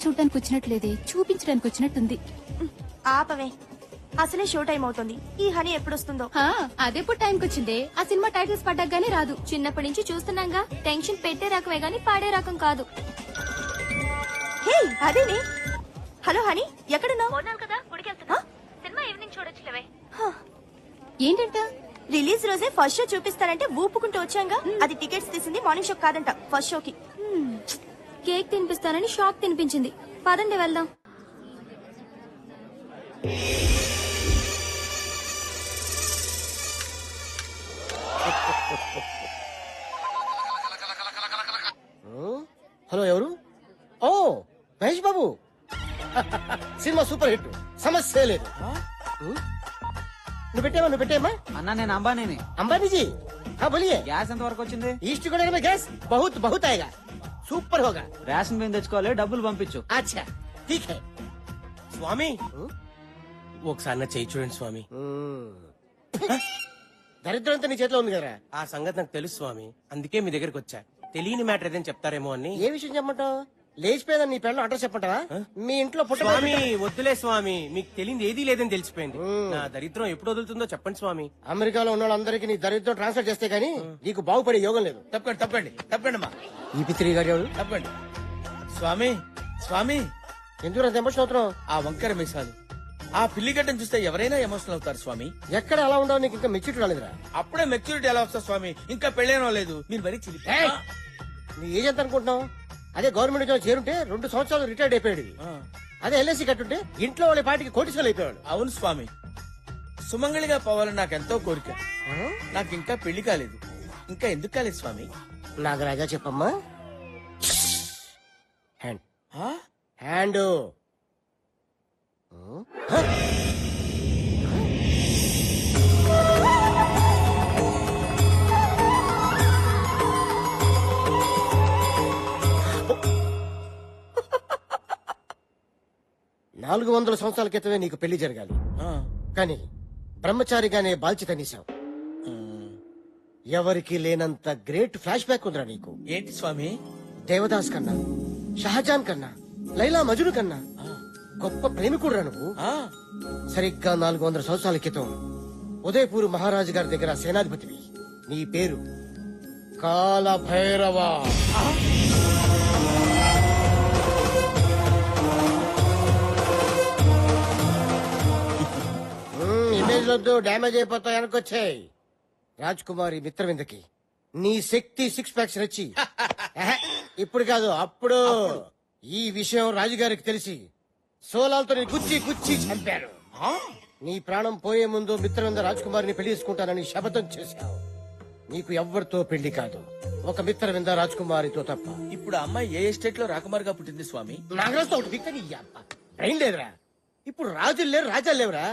చూడడానికి వచ్చినట్లేదే, చూపించడానికి వచ్చినట్టుంది. ఆపవే, అసలే షో టైం అవుతుంది. ఈ హనీ ఎప్పుడు వస్తుందో. అదెప్పుడు టైంకి వచ్చిందే? ఆ సినిమా టైటిల్స్ పడ్డాగానే రాదు. చిన్నప్పటి నుంచి చూస్తున్నాగా. టెన్షన్ పెట్టే రకమే గాని పాడే రకం కాదు. హే అదేనే. హలో హనీ, ఎక్కడున్నావు? కదా గుడికెళ్తున్నా. Cinema evening చూడొచ్చులేవే. ఏంటంట? రిలీజ్ రోజే ఫస్ట్ షో చూపిస్తారంటే ఊపుకుంటూ వచ్చాంగా. అది టికెట్స్ తీసింది మార్నింగ్ షో కాదంట, ఫస్ట్ షోకి. కేక్ తినిపిస్తానని షాక్ తినిపించింది. పదండి వెళ్దాం. హలో, ఎవరు? ఓ Mahesh Babu. Cinema super hit, సమస్య లేదు. నువ్వు పెట్టేమ్మా. అన్నా నేను అంబానీని. అంబానీజీ బోలియే. గ్యాస్ ఎంత వరకు వచ్చింది? ఈస్ట్ గోదావరి में गैस बहुत बहुत आएगा, సూపర్ होगा. రేషన్ బియ్యం తెచ్చుకోవాలి, డబ్బులు పంపించు. अच्छा ठीक है. స్వామి ఒకసారి నా చేయి చూడండి స్వామి. దరిద్రంతో నీ చేతిలో ఉంది కదా. ఆ సంగతి నాకు తెలుసు స్వామి, అందుకే మీ దగ్గరకు వచ్చా. తెలియని మ్యాటర్ ఏదైనా చెప్తారేమో అని. ఏ విషయం చెప్పమంటావు? లేచిపోయేదని నీ పెళ్ళం అడ్రస్ చెప్పంటావా? మీ ఇంట్లో స్వామి వద్దులే స్వామి, మీకు తెలియదు ఏదీ లేదని తెలిసిపోయింది. నా దరిద్రం ఎప్పుడు వదులుతుందో చెప్పండి స్వామి. అమెరికాలో ఉన్న వాళ్ళందరికీ నీ దరిద్రం ట్రాన్స్ఫర్ చేస్తే గానీ నీకు బాగుపడే యోగం లేదు. తప్పండి తప్పండి తప్పండి అమ్మా, ఈ పిత్రి గారు ఎవరు? తప్పండి. స్వామి స్వామి, ఎందుకు అంత ఎమోషన్ అవుతున్నావు? ఆ వంకర మీసాలు, ఆ పిల్లిగడ్డను చూస్తే ఎవరైనా ఎమోషనల్ అవుతారు స్వామి. ఎక్కడ అలా ఉండవు? నీకు ఇంకా మెచ్యూరిటీ రాలేదురా. అప్పుడే మెచ్యూరిటీ ఎలా వస్తా స్వామి? ఇంకా పెళ్ళేనో లేదు. మీరు మరీ చిలిపి. నీ ఏజ్ ఎంత అనుకుంటున్నావు? అదే గవర్నమెంట్ ఉద్యోగం చేరుంటే 2 సంవత్సరాలు రిటైర్డ్ అయిపోయాడు. అదే ఎల్ఐసి కట్టుంటే ఇంట్లో వాళ్ళ పాటికి కోటీశ్వరులు అయిపోయాడు. అవును స్వామి, సుమంగళిగా పోవాలని నాకెంతో కోరిక. నాకు ఇంకా పెళ్లి కాలేదు. ఇంకా ఎందుకు కాలేదు స్వామి? నాగరాజా చెప్పమ్మా. హ్యాండ్ ఆ? హ్యాండ్ 400 సంవత్సరాల క్రితమే నీకు పెళ్లి జరగాలి. ఆ. కానీ బ్రహ్మచారిగానే బాల్చితనిసావు. ఎవరికి లేనంత గ్రేట్ ఫ్లాష్ బ్యాక్ ఉందిరా నీకు. ఏంటి స్వామి? దేవదాస్ కన్నా, షహజాన్ కన్నా, లైలా మజును కన్నా గొప్ప ప్రేమికుడురా నువ్వు. ఆ. సరిగ్గా 400 సంవత్సరాల క్రితం ఉదయపూర్ మహారాజు గారి దగ్గర సేనాధిపతివి. నీ పేరు కాలభైరవ. ఇమేజ్ వద్దు, డ్యామేజ్ అయిపోతాయి. వెనకొచ్చాయి. రాజ్ కుమారి మిత్రవిందకి నీ శక్తి 6 ప్యాక్స్ నచ్చి ఇప్పుడు కాదు అప్పుడు ఈ విషయం రాజుగారికి తెలిసి సోలాలతో నీ గుచ్చి గుచ్చి చంపారు. నీ ప్రాణం పోయే ముందు మిత్రవింద రాజ్ కుమారిని పెళ్లి చేసుకుంటానని శపథం చేశావు. నీకు ఎవ్వరితో పెళ్లి కాదు, ఒక మిత్రవింద రాజ్ కుమారితో తప్ప. ఇప్పుడు అమ్మాయి ఏ ఎస్టేట్ లో రాకుమారిగా పుట్టింది స్వామి? నాగరాజుతో ఒకటి దిక్కు నీ అబ్బ. ఏం లేదురా, ఇప్పుడు రాజులు లేరు, రాజాలు లేవురా.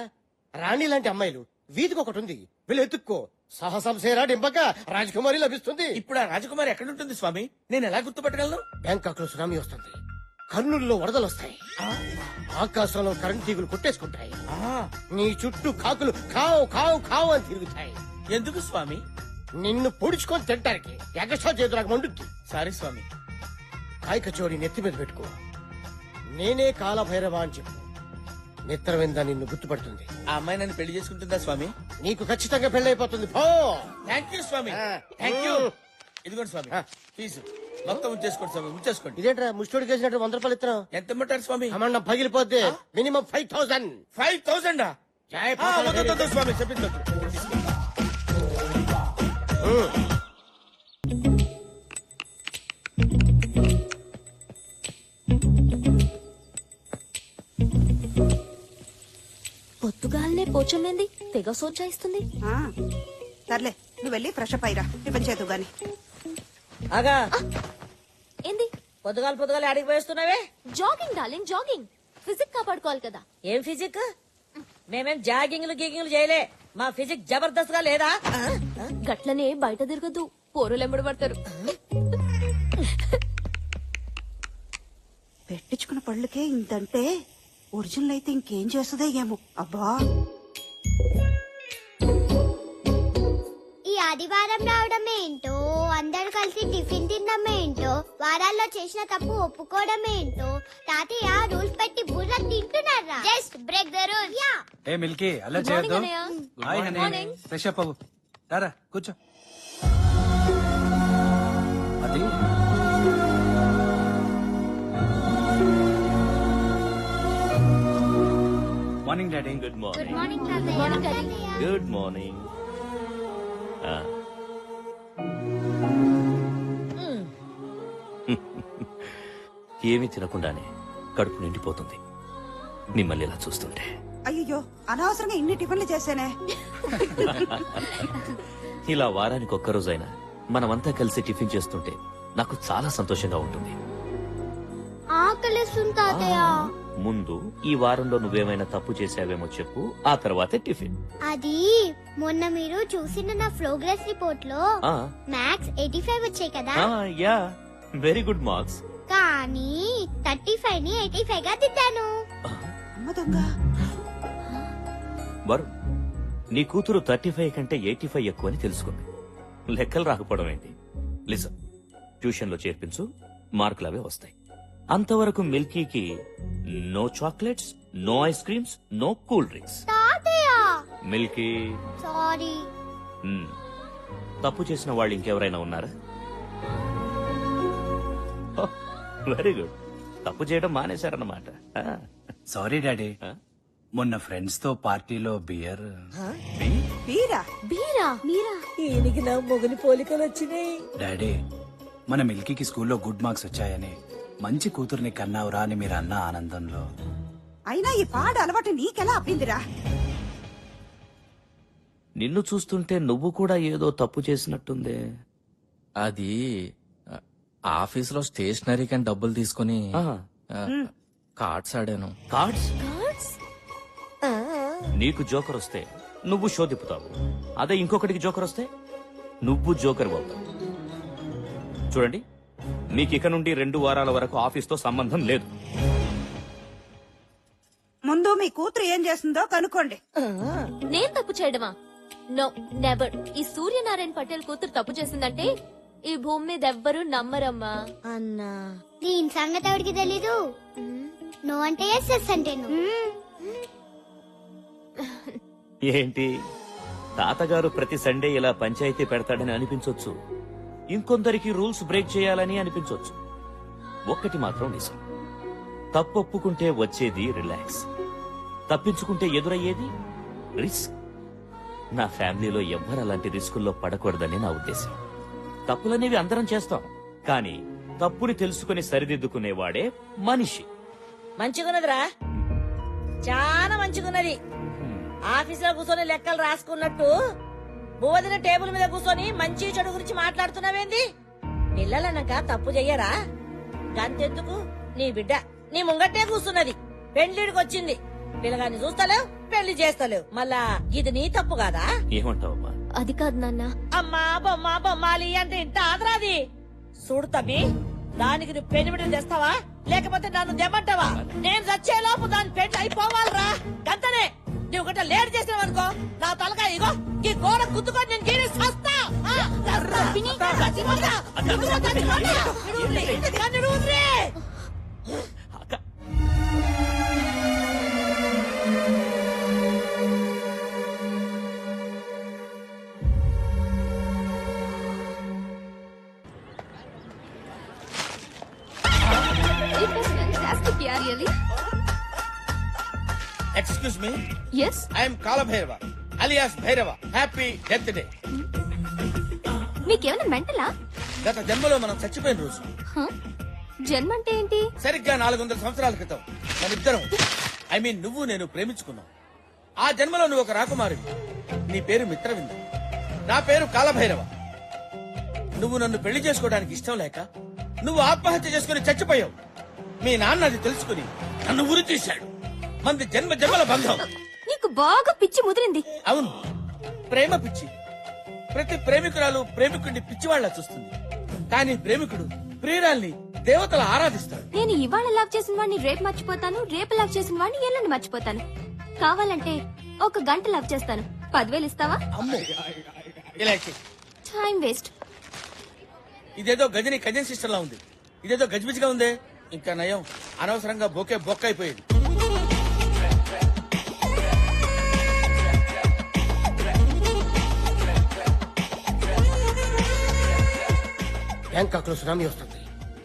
రాణి లాంటి అమ్మాయిలు వీధికి ఒకటి ఉంది, వీళ్ళు ఎత్తుక్కో. సాహసం సేరా డింపక రాజకుమారి లభిస్తుంది. ఇప్పుడు ఆ రాజకుమారి ఎక్కడుంటుంది స్వామి? నేను ఎలా గుర్తుపట్టగలను? బ్యాంకాక్ లో సునామీ వస్తుంది, కర్నూలులో వరదలు వస్తాయి, ఆకాశంలో కరెంట్ తీగులు కొట్టేసుకుంటాయి, నీ చుట్టూ కాకులు కావు కావు కావు అని తిరుగుతాయి. ఎందుకు స్వామి? నిన్ను పొడుచుకొని తింటానికి. ఎగస్ట్రా చేతులకు నాకు మండుద్ది. సారీ స్వామి. కాయ కచోడి నెత్తి మీద పెట్టుకో, నేనే కాలభైరవ అని చెప్పు. మిత్రవింద నిన్ను గుర్తుపడుతుంది. ఆ అమ్మాయి నన్ను పెళ్లి చేసుకుంటుందా స్వామి? నీకు ఖచ్చితంగా పెళ్ళైపోతుంది. పో. థ్యాంక్ యూ స్వామి, థ్యాంక్ యూ. ఇదిగోండి స్వామి ఫీజు మొత్తం ఉంచేసుకోండి స్వామి, ఉంచేసుకోండి. ఇదేంట్రా ముష్టోడికి వేసినట్టు 100 రూపాయలు ఇస్తున్నావు? ఎంత ఇమ్మంటారు స్వామి? అమ్మండం పగిలిపోద్ది. మినిమం 5000. 5000 స్వామి చెప్పింది. పొద్దుగాలనే పోచమ్మేంది తెగ సోచాయిస్తుంది. సర్లే, నువ్వు వెళ్ళి ఫ్రెష్ అప్ అయ్యిరా, టిఫిన్ చేద్దు గాని. ఆగా ఏంది పొద్దుగాల ఆడికి పోయేస్తున్నావే? Jogging darling, jogging. ఫిజిక్ కాపాడుకోవాలి కదా. ఏం ఫిజిక్? మేమేం జాగింగ్లు గీగింగ్లు చేయలే, మా ఫిజిక్ జబర్దస్త్ గా లేదా? గట్లనే బయట తిరగద్దు, పోరులు ఎంబడి పడతారు. పెట్టించుకున్న పళ్ళకే ఇంతంటే ఒరిజినల్ అయితే ఇంకేం చేస్తుందో ఏమో. అబ్బా, ఈ ఆదివారం రావడం ఏంటో, అందరు కలిసి టిఫిన్ తినడం ఏంటో, వారాల్లో చేసిన తప్పు ఒప్పుకోవడం ఏంటో, తాతయ్య రూల్స్ పెట్టి బుర్ర తింటున్నారా? Just break the rule. Yeah. A Milky అలా Good morning, చేయొద్దు. అన్నయ్య. Hi Good honey morning. Fresh up అవ్వు రారా కూర్చో అది morning daddy good good morning morning తాతయ్య. Morning, Daddy. గుడ్ మార్నింగ్ ఏమీ తినకుండానే కడుపు నిండిపోతుంది మిమ్మల్ని ఇలా చూస్తుంటే. అయ్యో అనవసరంగా ఇన్ని టిఫిన్లు చేశానే. ఇలా వారానికి ఒక్కరోజైనా మనమంతా కలిసి టిఫిన్ చేస్తుంటే నాకు చాలా సంతోషంగా ఉంటుంది. ఆకలిస్తుంది తాతయ్య. ముందు ఈ వారంలో నువ్వేమైనా తప్పు చేసావేమో చెప్పు, ఆ తర్వాతే టిఫిన్. అది మొన్న మీరు చూసిన నా ప్రోగ్రెస్ రిపోర్ట్ లో ఆ, మ్యాథ్స్ 85 వచ్చాయి కదా, ఆ, యా వెరీ గుడ్ మార్క్స్. కానీ 35 ని 85 గా దిద్దాను. అమ్మ దొంగ. వరుణ్, నీ కూతురు 35 కంటే 85 ఎక్కువ అని తెలుసుకుంది. లెక్కలు రాకపోవడం ఏంటి? లిసన్, ట్యూషన్ లో చేర్పించు, మార్కులు అవే వస్తాయి. అంతవరకు మిల్కీకి no chocolates, no ice creams, no cool drinks. తాతయ్య మిల్కీ, సారీ. తప్పు చేసిన వాళ్ళు ఇంకెవరైనా ఉన్నారా? వెరీ గుడ్, తప్పు చేయడం మానేశారన్నమాట. సారీ డాడీ ఆ? మొన్న ఫ్రెండ్స్ తో పార్టీలో బియర్ వీరా బీరా మీరా ఈయనకి నా మొగని పోలికలు వచ్చినాయి. డాడీ మన మిల్కీకి స్కూల్లో గుడ్ మార్క్స్ వచ్చాయని మంచి కూతుర్ని కన్నావురా అని మీరు అన్న ఆనందంలో అయినా ఈ పాడు అలవాటు నీకెలా అప్పిందిరా? నిన్ను చూస్తుంటే నువ్వు కూడా ఏదో తప్పు చేసినట్టుందే. అది ఆఫీస్ లో స్టేషనరీ కానీ డబ్బులు తీసుకుని కార్డ్స్ ఆడాను. కార్డ్స్? నీకు జోకర్ వస్తే నువ్వు షో తిప్పుతావు, అదే ఇంకొకటికి జోకర్ వస్తే నువ్వు జోకర్ అవుతావు. చూడండి, మీకు ఇక నుండి 2 వారాల వరకు ఆఫీస్ తో సంబంధం లేదు. ముందు మీ కూతురు ఏం చేస్తుందో కనుక్కోండి. నేను తప్పు చేయడమా? No, never. ఈ సూర్యనారాయణ పటేల్ కూతురు తప్పు చేసిందంటే ఈ భూమి మీద ఎవ్వరూ నమ్మరమ్మా. అన్నా దీని సంగతి ఎవరికి తెలీదు. నో అంటే ఎస్, ఎస్ అంటే నో. ఏంటి, తాతగారు ప్రతి సండే ఇలా పంచాయతీ పెడతాడని అనిపించొచ్చు, ఇంకొందరికి రూల్స్ బ్రేక్ చేయాలని అనిపించొచ్చు. ఒక్కటి మాత్రం నిజం, తప్పొప్పుకుంటే వచ్చేది రిలాక్స్, తప్పించుకుంటే ఎదురయ్యేది రిస్క్. నా ఫ్యామిలీలో ఎవ్వరు అలాంటి రిస్కుల్లో పడకూడదని నా ఉద్దేశం. తప్పులనేవి అందరం చేస్తాం, కానీ తప్పుని తెలుసుకుని సరిదిద్దుకునేవాడే మనిషి. మంచిగున్నదిరా, చాలా మంచిగున్నది. ఆఫీసులో కూర్చొని లెక్కలు రాసుకున్నట్టు బోధిన టేబుల్ మీద కూర్చొని మంచి చెడు గురించి మాట్లాడుతున్నావేంది? పిల్లలన్నాక తప్పు చెయ్యరా? గంతెందుకు, నీ బిడ్డ నీ ముంగట్టే కూర్చున్నది, పెళ్లిడికి వచ్చింది. పిల్లగాన్ని చూస్తలేవు, పెళ్లి చేస్తలేవు, మళ్ళా ఇది నీ తప్పు కాదా? ఏమంటావమ్మా? అది కాదు నాన్న. అమ్మా బొమ్మ బొమ్మాలి అంటే ఇంత ఆదరాది. చూడు తమ్మి, దానికి నువ్వు పెళ్లి తెస్తావా లేకపోతే నన్ను తెమ్మంటావా? నేను చచ్చేలోపు దాని పెళ్లి అయిపోవాలరా, గంతనే. నువ్వు గట్ట లేట్ చేసినావనుకో, నా తలకాయ ఇగో ఈ గోడ గుద్దుకొని నేను గీరి సస్తా. చచ్చిపోతా. నిడువుండ్రి. అక్క, It was fantastic, yeah, really. Excuse me, Yes. I'm Kalabhairava alias Bhairava. Happy death day. మీకేమైనా మెంటలా? గత జన్మలో మనం చచ్చిపోయిన రోజు, జన్మ అంటే ఏంటి? సరిగ్గా 400 సంవత్సరాల క్రితం మనిద్దరం, ఐ మీన్ నువ్వు నేను ప్రేమించుకున్నాం. ఆ జన్మలో నువ్వు ఒక రాకుమారుడు, నీ పేరు మిత్రవింద, నా పేరు కాలభైరవ. నువ్వు నన్ను పెళ్లి చేసుకోవడానికి ఇష్టం లేక నువ్వు ఆత్మహత్య చేసుకుని చచ్చిపోయావు. మీ నాన్న అది తెలుసుకుని నన్ను ఉరి తీశాడు. మంది జన్మ జన్మల బంధం. నీకు బాగా పిచ్చి ముదిరింది. అవును, ప్రేమ పిచ్చి. ప్రతి ప్రేమికురాలు ప్రేమికుడిని పిచ్చివాళ్లా చూస్తుంది, కానీ ప్రేమికుడు ప్రియురాల్ని దేవతలు ఆరాధిస్తాడు. నేను ఇవాళ లవ్ చేసిన వాడిని రేపు మర్చిపోతాను, రేపు లవ్ చేసిన వాడిని ఎల్లుండి మర్చిపోతాను. కావాలంటే 1 గంట లవ్ చేస్తాను. 10,000 ఇస్తావా? అమ్మో, ఇలా ఇచ్చి. Time waste. ఇదేదో గజని కజన్ సిస్టర్ లా ఉంది, ఇదేదో గజిబిజిగా ఉంది. ఇంకా నయం, అనవసరంగా బొకే బొక్క అయిపోయింది. బ్యాంకాక్ లో సునామీ వస్తుంది.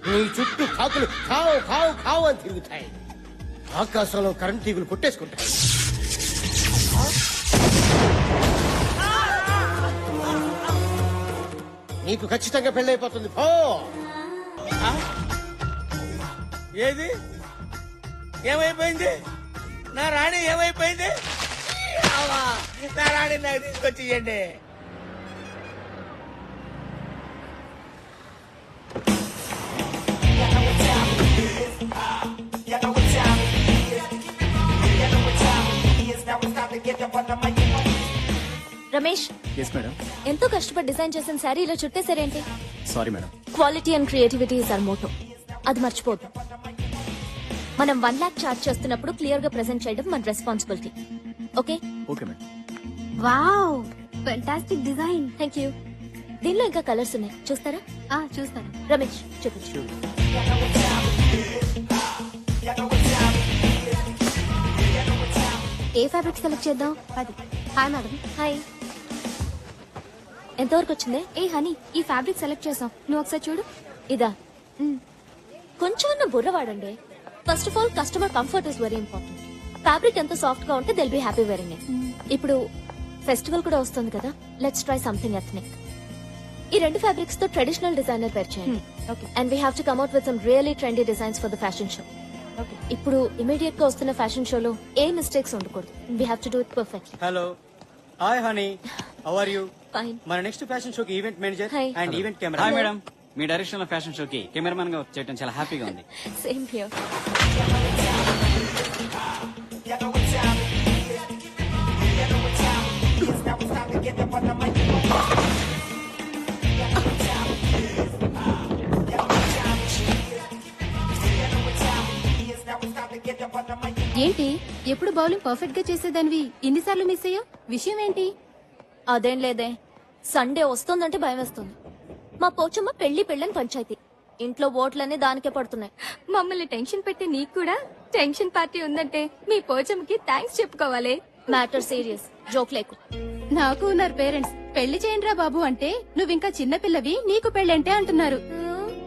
నీ చుట్టూ కాకులు కావు కావు కావు అని తిరుగుతాయి. ఆకాశంలో కరెంట్ తీగులు కొట్టేసుకుంటాయి. నీకు ఖచ్చితంగా పెళ్ళైపోతుంది. పో. ఏది ఏమైపోయింది? నా రాణి ఏమైపోయింది? అవ్వా, నా రాణి నాకు తీసుకొచ్చి ఇయ్యండి. Ramesh, yes madam. ఎంతో కష్టపడి డిజైన్ చేసిన శారీ ఇలా చుట్టేసారేంటి? Sorry madam. Quality and creativity is our motto. అది మర్చిపోద్దు. మనం 1 lakh చార్జ్ చేస్తున్నప్పుడు క్లియర్ గా ప్రెజెంట్ చేయడం మన responsibility. Okay? Okay madam. Wow, fantastic design. Thank you. దీనిలో ఇంకా కలర్స్ ఉన్నాయి, చూస్తారా? చూస్తాను. రమేష్, చూపించు. ఏ ఫ్యాబ్రిక్ సెలెక్ట్ చేద్దాం? అది. Hi madam. హాయ్. ఎంతవరకు వచ్చింది? ఏ హనీ, ఈ ఫ్యాబ్రిక్ సెలెక్ట్ చేసాం, నువ్వు ఒకసారి చూడు. ఇదా? కొంచెం బుర్ర వాడండి. First of all customer comfort is very important. Fabric ఎంత సాఫ్ట్ గా ఉంటే they'll be happy wearing it. ఇప్పుడు ఫెస్టివల్ కూడా వస్తుంది కదా, లెట్స్ ట్రై సంథింగ్ ఎథ్నిక్. ఈ రెండు ఫ్యాబ్రిక్స్ తో ట్రెడిషనల్ డిజైనర్ పేర్ చేయండి. And we have to come out with some really trendy designs for the fashion show. ఇప్పుడు ఇమీడియట్ గా వస్తున్న ఫ్యాషన్ షోలో ఏ మిస్టేక్స్ ఉండకూడదు. We have to do it perfectly. Hello, hi honey, how are you? Fine. మన next fashion షోకి event manager Hi. And event camera. Hi madam, మీ direction లో ఫ్యాషన్ షోకి కెమెరామెన్ గా చేయడం చాలా హ్యాపీగా ఉంది. Same here. ఏంటి ఎప్పుడు బౌలింగ్ పర్ఫెక్ట్ గా చేసేదానివి ఇన్నిసార్లు మిస్ అయ్యా? విషయం ఏంటి? అదేం లేదే, సండే వస్తుందంటే భయం వేస్తుంది. మా పోచమ్మ పెళ్లి పెళ్ళని పంచాయతీ, ఇంట్లో ఓట్లన్నీ దానికే పడుతున్నాయి. మమ్మల్ని టెన్షన్ పెట్టి నీకు కూడా టెన్షన్ పార్టీ ఉందంటే మీ పోచమ్మకి థ్యాంక్స్ చెప్పుకోవాలి. మ్యాటర్ సీరియస్, జోక్ లేకు. నాకు ఉన్నారు పేరెంట్స్, పెళ్లి చేయండిరా బాబు అంటే నువ్వింకా చిన్నపిల్లవి, నీకు పెళ్ళంటే అంటున్నారు.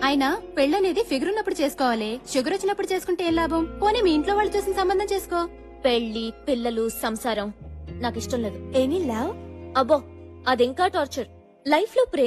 అయినా పెళ్ళనేది ఫిగర్ ఉన్నప్పుడు చేసుకోవాలి, షుగర్ వచ్చినప్పుడు చేసుకుంటే ఏం లాభం? పోనీ మీ ఇంట్లో వాళ్ళు చూసిన సంబంధం చేసుకో. పెళ్లి, పిల్లలు, సంసారం నాకు ఇష్టం లేదు. Any love? అబ్బో, అది ఇంకా టార్చర్. లైఫ్ లో